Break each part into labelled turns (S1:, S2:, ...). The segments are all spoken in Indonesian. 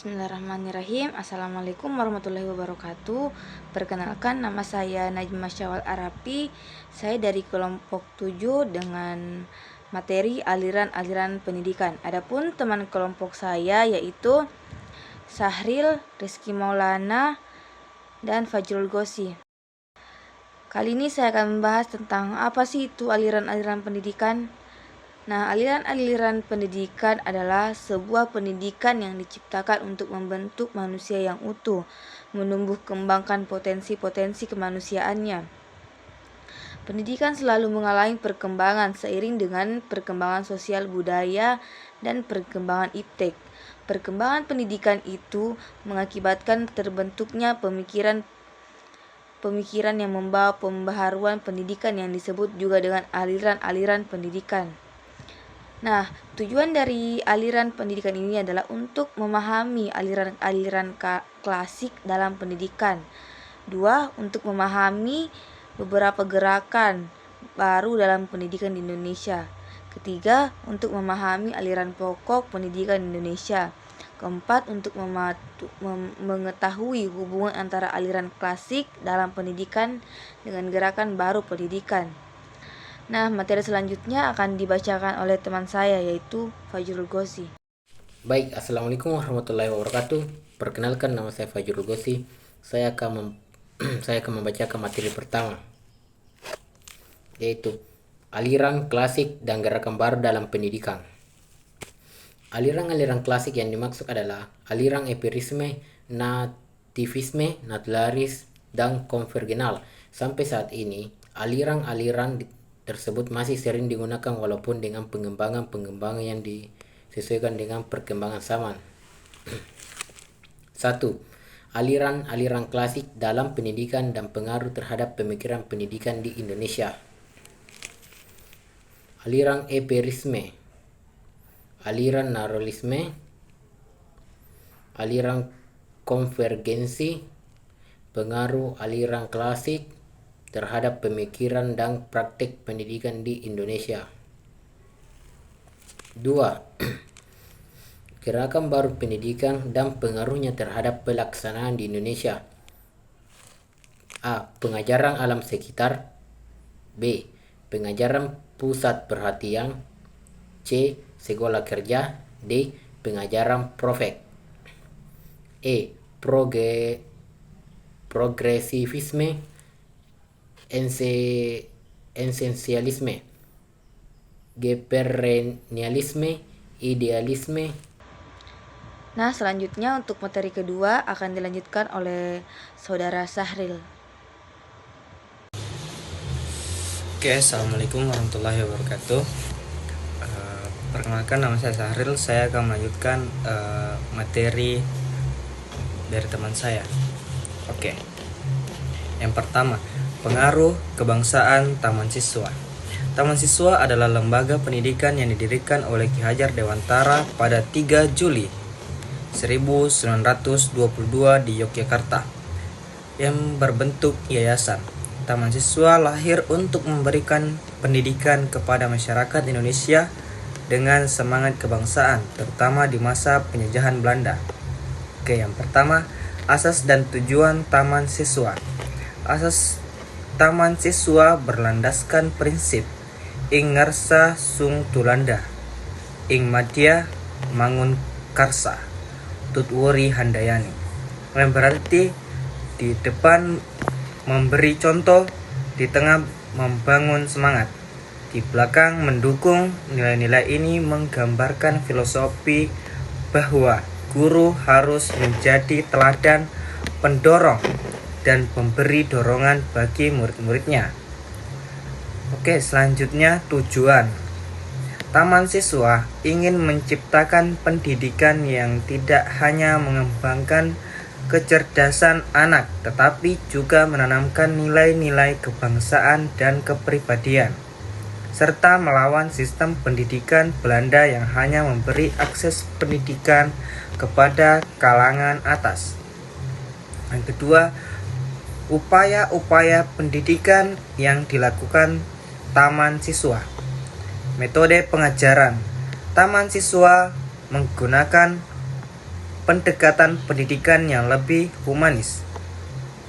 S1: Bismillahirrahmanirrahim. Assalamualaikum warahmatullahi wabarakatuh. Perkenalkan, nama saya Najma Syawal Arapi. Saya dari kelompok 7 dengan materi aliran-aliran pendidikan. Adapun teman kelompok saya yaitu Sahril, Rizky Maulana, dan Fajrul Gosi. Kali ini saya akan membahas tentang apa sih itu aliran-aliran pendidikan. Nah, aliran-aliran pendidikan adalah sebuah pendidikan yang diciptakan untuk membentuk manusia yang utuh, menumbuh kembangkan potensi-potensi kemanusiaannya. Pendidikan selalu mengalami perkembangan seiring dengan perkembangan sosial budaya dan perkembangan iptek. Perkembangan pendidikan itu mengakibatkan terbentuknya pemikiran yang membawa pembaharuan pendidikan yang disebut juga dengan aliran-aliran pendidikan. Nah, tujuan dari aliran pendidikan ini adalah untuk memahami aliran-aliran klasik dalam pendidikan. 2. Untuk memahami beberapa gerakan baru dalam pendidikan di Indonesia. Ketiga, untuk memahami aliran pokok pendidikan di Indonesia. Keempat, untuk mengetahui hubungan antara aliran klasik dalam pendidikan dengan gerakan baru pendidikan. Nah, materi selanjutnya akan dibacakan oleh teman saya yaitu Fajrul Gosi.
S2: Baik, Assalamualaikum warahmatullahi wabarakatuh. Perkenalkan, nama saya Fajrul Gosi. Saya akan membacakan materi pertama, yaitu aliran klasik dan gerakan baru dalam pendidikan. Aliran-aliran klasik yang dimaksud adalah aliran empirisme, nativisme, naturalisme, dan konvergenal. Sampai saat ini, aliran-aliran tersebut masih sering digunakan walaupun dengan pengembangan yang disesuaikan dengan perkembangan zaman. 1. Aliran-aliran klasik dalam pendidikan dan pengaruh terhadap pemikiran pendidikan di Indonesia. Aliran empirisme, aliran naturalisme, aliran konvergensi, pengaruh aliran klasik terhadap pemikiran dan praktik pendidikan di Indonesia. 2. Gerakan baru pendidikan dan pengaruhnya terhadap pelaksanaan di Indonesia. A. Pengajaran alam sekitar. B. Pengajaran pusat perhatian. C. Sekolah kerja. D. Pengajaran profek. E. Progresivisme, esensialisme, perennialisme, idealisme.
S1: Nah, selanjutnya untuk materi kedua akan dilanjutkan oleh saudara Sahril.
S3: Oke, Assalamualaikum warahmatullahi wabarakatuh. Perkenalkan, nama saya Sahril. Saya akan melanjutkan materi dari teman saya. Oke, yang pertama, pengaruh kebangsaan Taman Siswa. Taman Siswa adalah lembaga pendidikan yang didirikan oleh Ki Hajar Dewantara pada 3 Juli 1922 di Yogyakarta yang berbentuk yayasan. Taman Siswa lahir untuk memberikan pendidikan kepada masyarakat Indonesia dengan semangat kebangsaan, terutama di masa penjajahan Belanda. Oke, yang pertama, asas dan tujuan Taman Siswa. Asas Taman Siswa berlandaskan prinsip ing ngarsa sung tulanda, ing madya mangun karsa, tutwuri handayani. Yang berarti di depan memberi contoh, di tengah membangun semangat, di belakang mendukung. Nilai-nilai ini menggambarkan filosofi bahwa guru harus menjadi teladan, pendorong, dan pemberi dorongan bagi murid-muridnya. Oke, selanjutnya tujuan. Taman Siswa ingin menciptakan pendidikan yang tidak hanya mengembangkan kecerdasan anak, tetapi juga menanamkan nilai-nilai kebangsaan dan kepribadian, serta melawan sistem pendidikan Belanda yang hanya memberi akses pendidikan kepada kalangan atas. Yang kedua, upaya-upaya pendidikan yang dilakukan Taman Siswa. Metode pengajaran. Taman Siswa menggunakan pendekatan pendidikan yang lebih humanis,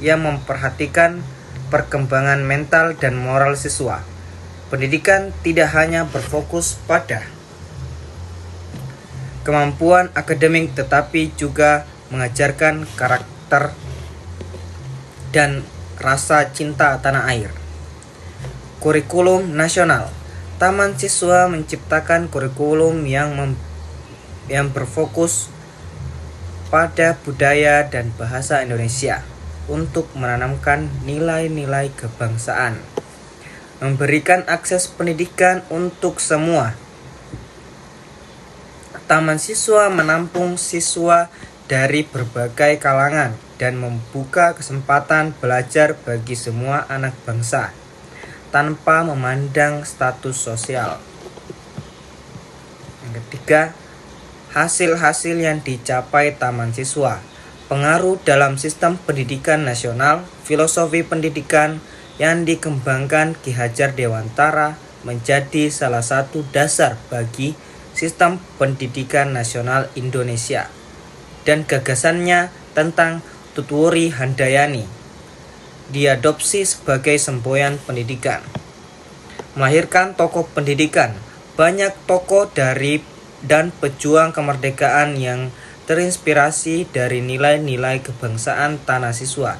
S3: yang memperhatikan perkembangan mental dan moral siswa. Pendidikan tidak hanya berfokus pada kemampuan akademik tetapi juga mengajarkan karakter dan rasa cinta tanah air. Kurikulum nasional. Taman Siswa menciptakan kurikulum yang berfokus pada budaya dan bahasa Indonesia untuk menanamkan nilai-nilai kebangsaan, memberikan akses pendidikan untuk semua. Taman Siswa menampung siswa dari berbagai kalangan dan membuka kesempatan belajar bagi semua anak bangsa tanpa memandang status sosial. Yang ketiga, hasil-hasil yang dicapai Taman Siswa. Pengaruh dalam sistem pendidikan nasional. Filosofi pendidikan yang dikembangkan Ki Hajar Dewantara menjadi salah satu dasar bagi sistem pendidikan nasional Indonesia, dan gagasannya tentang Tutwuri Handayani diadopsi sebagai semboyan pendidikan. Melahirkan tokoh pendidikan. Banyak tokoh dari dan pejuang kemerdekaan yang terinspirasi dari nilai-nilai kebangsaan Tanah Siswa.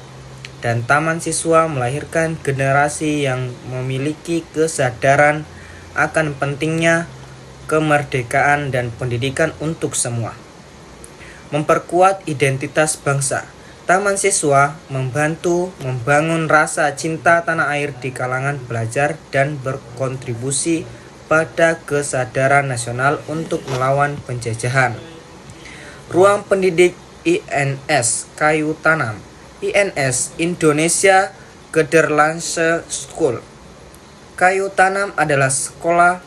S3: Dan Taman Siswa melahirkan generasi yang memiliki kesadaran akan pentingnya kemerdekaan dan pendidikan untuk semua. Memperkuat identitas bangsa. Taman Siswa membantu membangun rasa cinta tanah air di kalangan pelajar dan berkontribusi pada kesadaran nasional untuk melawan penjajahan. Ruang pendidik INS Kayu Tanam. INS Indonesia Gederlandsche School. Kayu Tanam adalah sekolah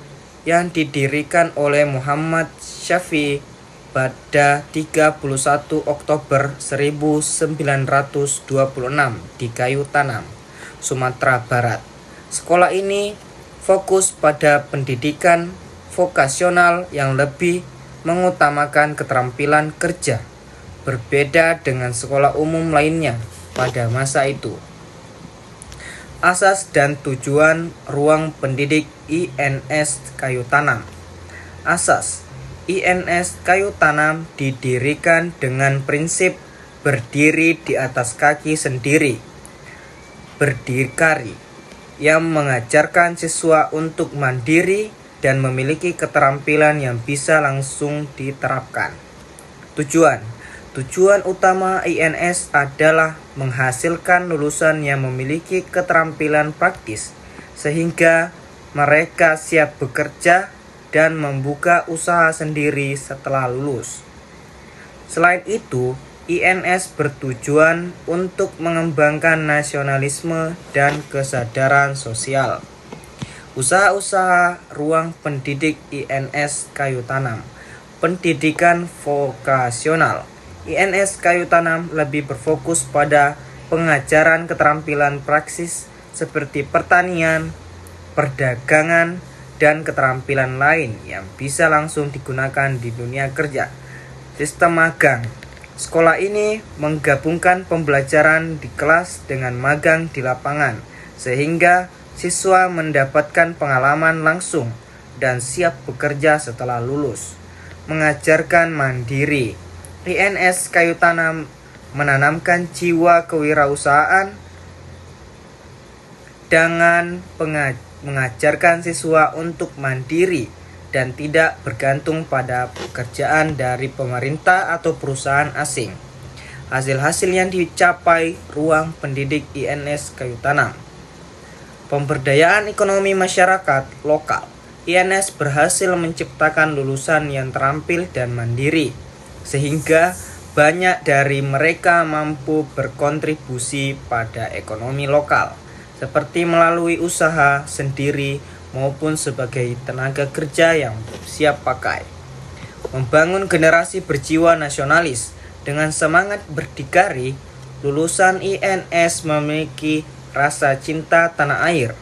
S3: yang didirikan oleh Muhammad Syafi'i pada 31 Oktober 1926 di Kayu Tanam, Sumatera Barat. Sekolah ini fokus pada pendidikan vokasional yang lebih mengutamakan keterampilan kerja, berbeda dengan sekolah umum lainnya pada masa itu. Asas dan tujuan ruang pendidik INS Kayu Tanam. Asas. INS Kayu Tanam didirikan dengan prinsip berdiri di atas kaki sendiri, berdikari, yang mengajarkan siswa untuk mandiri dan memiliki keterampilan yang bisa langsung diterapkan. Tujuan utama INS adalah menghasilkan lulusan yang memiliki keterampilan praktis, sehingga mereka siap bekerja dan membuka usaha sendiri setelah lulus. Selain itu, INS bertujuan untuk mengembangkan nasionalisme dan kesadaran sosial. Usaha-usaha ruang pendidik INS Kayu Tanam. Pendidikan vokasional. INS Kayu Tanam lebih berfokus pada pengajaran keterampilan praksis seperti pertanian, perdagangan, dan keterampilan lain yang bisa langsung digunakan di dunia kerja. Sistem magang. Sekolah ini menggabungkan pembelajaran di kelas dengan magang di lapangan, sehingga siswa mendapatkan pengalaman langsung dan siap bekerja setelah lulus. Mengajarkan mandiri. INS Kayu Tanam menanamkan jiwa kewirausahaan dengan mengajarkan siswa untuk mandiri dan tidak bergantung pada pekerjaan dari pemerintah atau perusahaan asing. Hasil-hasil yang dicapai ruang pendidik INS Kayu Tanam. Pemberdayaan ekonomi masyarakat lokal. INS berhasil menciptakan lulusan yang terampil dan mandiri, sehingga banyak dari mereka mampu berkontribusi pada ekonomi lokal, seperti melalui usaha sendiri maupun sebagai tenaga kerja yang siap pakai. Membangun generasi berjiwa nasionalis. Dengan semangat berdikari, lulusan INS memiliki rasa cinta tanah air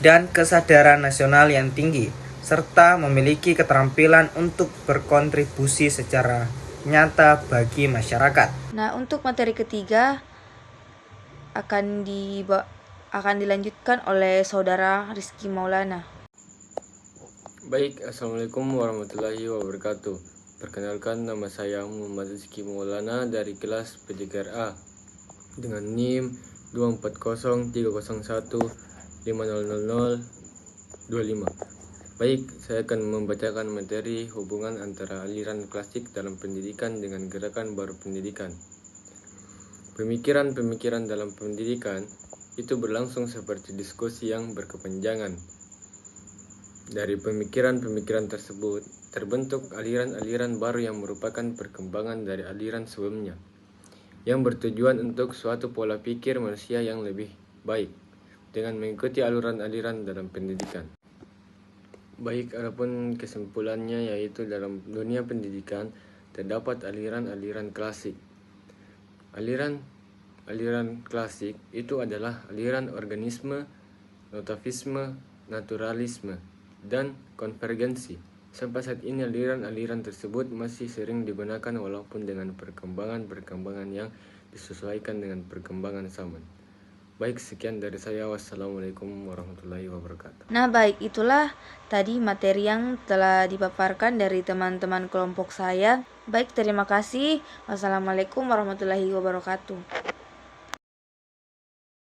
S3: dan kesadaran nasional yang tinggi, serta memiliki keterampilan untuk berkontribusi secara nyata bagi masyarakat.
S1: Nah, untuk materi ketiga akan dilanjutkan oleh Saudara Rizky Maulana.
S4: Baik, Assalamualaikum warahmatullahi wabarakatuh. Perkenalkan, nama saya Muhammad Rizky Maulana dari kelas P3A dengan NIM 24030150025. Baik, saya akan membacakan materi hubungan antara aliran klasik dalam pendidikan dengan gerakan baru pendidikan. Pemikiran-pemikiran dalam pendidikan itu berlangsung seperti diskusi yang berkepanjangan. Dari pemikiran-pemikiran tersebut, terbentuk aliran-aliran baru yang merupakan perkembangan dari aliran sebelumnya, yang bertujuan untuk suatu pola pikir manusia yang lebih baik, dengan mengikuti aliran-aliran dalam pendidikan. Baik, adapun kesimpulannya yaitu dalam dunia pendidikan terdapat aliran-aliran klasik. Aliran klasik itu adalah aliran organisme, notavisme, naturalisme, dan konvergensi. Sampai saat ini aliran-aliran tersebut masih sering digunakan walaupun dengan perkembangan-perkembangan yang disesuaikan dengan perkembangan zaman. Baik, sekian dari saya. Wassalamualaikum warahmatullahi wabarakatuh.
S1: Nah, baik, itulah tadi materi yang telah dipaparkan dari teman-teman kelompok saya. Baik, terima kasih. Wassalamualaikum warahmatullahi wabarakatuh.